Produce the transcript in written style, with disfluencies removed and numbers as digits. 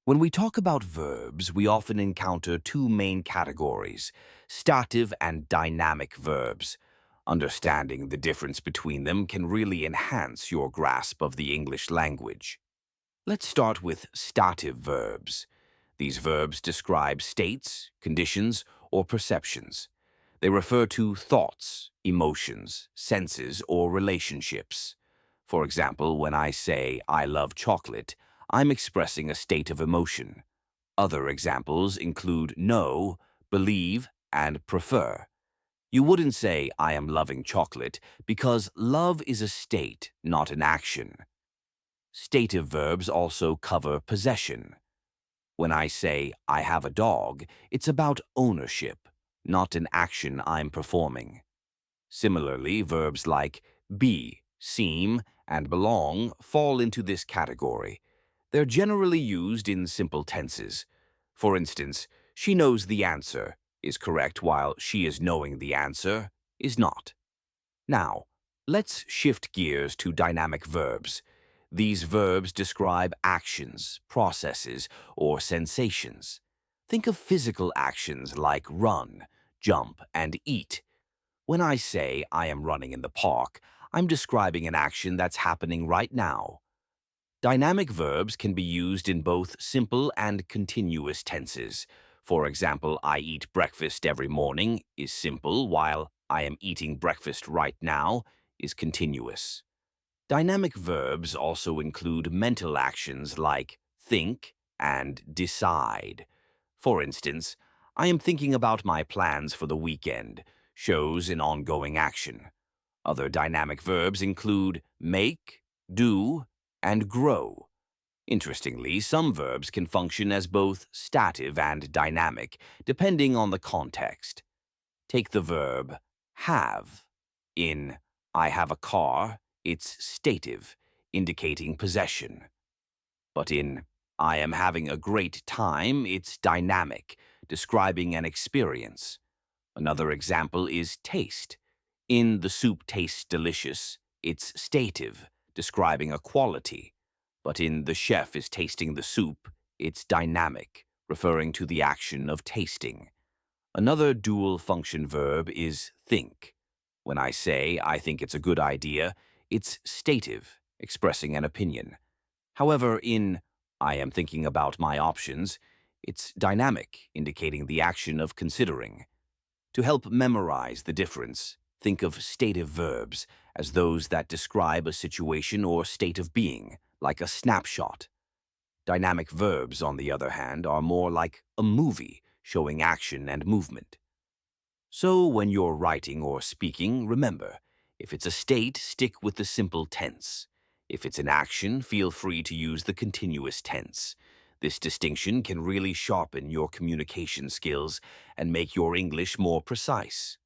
When we talk about verbs, we often encounter two main categories, stative and dynamic verbs. Understanding the difference between them can really enhance your grasp of the English language. Let's start with stative verbs. These verbs describe states, conditions, or perceptions. They refer to thoughts, emotions, senses, or relationships. For example, when I say, I love chocolate, I'm expressing a state of emotion. Other examples include know, believe, and prefer. You wouldn't say, I am loving chocolate, because love is a state, not an action. Stative verbs also cover possession. When I say, I have a dog, it's about ownership, not an action I'm performing. Similarly, verbs like be, seem, and belong fall into this category. They're generally used in simple tenses. For instance, she knows the answer is correct while she is knowing the answer is not. Now, let's shift gears to dynamic verbs. These verbs describe actions, processes, or sensations. Think of physical actions like run, jump, and eat. When I say I am running in the park, I'm describing an action that's happening right now. Dynamic verbs can be used in both simple and continuous tenses. For example, I eat breakfast every morning is simple, while I am eating breakfast right now is continuous. Dynamic verbs also include mental actions like think and decide. For instance, I am thinking about my plans for the weekend, shows an ongoing action. Other dynamic verbs include make, do, and grow. Interestingly, some verbs can function as both stative and dynamic, depending on the context. Take the verb have. In I have a car, it's stative, indicating possession. But in I am having a great time, it's dynamic, describing an experience. Another example is taste. In the soup tastes delicious, it's stative, describing a quality. But in the chef is tasting the soup, it's dynamic, referring to the action of tasting. Another dual function verb is think. When I say I think it's a good idea, it's stative, expressing an opinion. However, in I am thinking about my options, it's dynamic, indicating the action of considering. To help memorize the difference, think of stative verbs as those that describe a situation or state of being, like a snapshot. Dynamic verbs, on the other hand, are more like a movie, showing action and movement. So when you're writing or speaking, remember, if it's a state, stick with the simple tense. If it's an action, feel free to use the continuous tense. This distinction can really sharpen your communication skills and make your English more precise.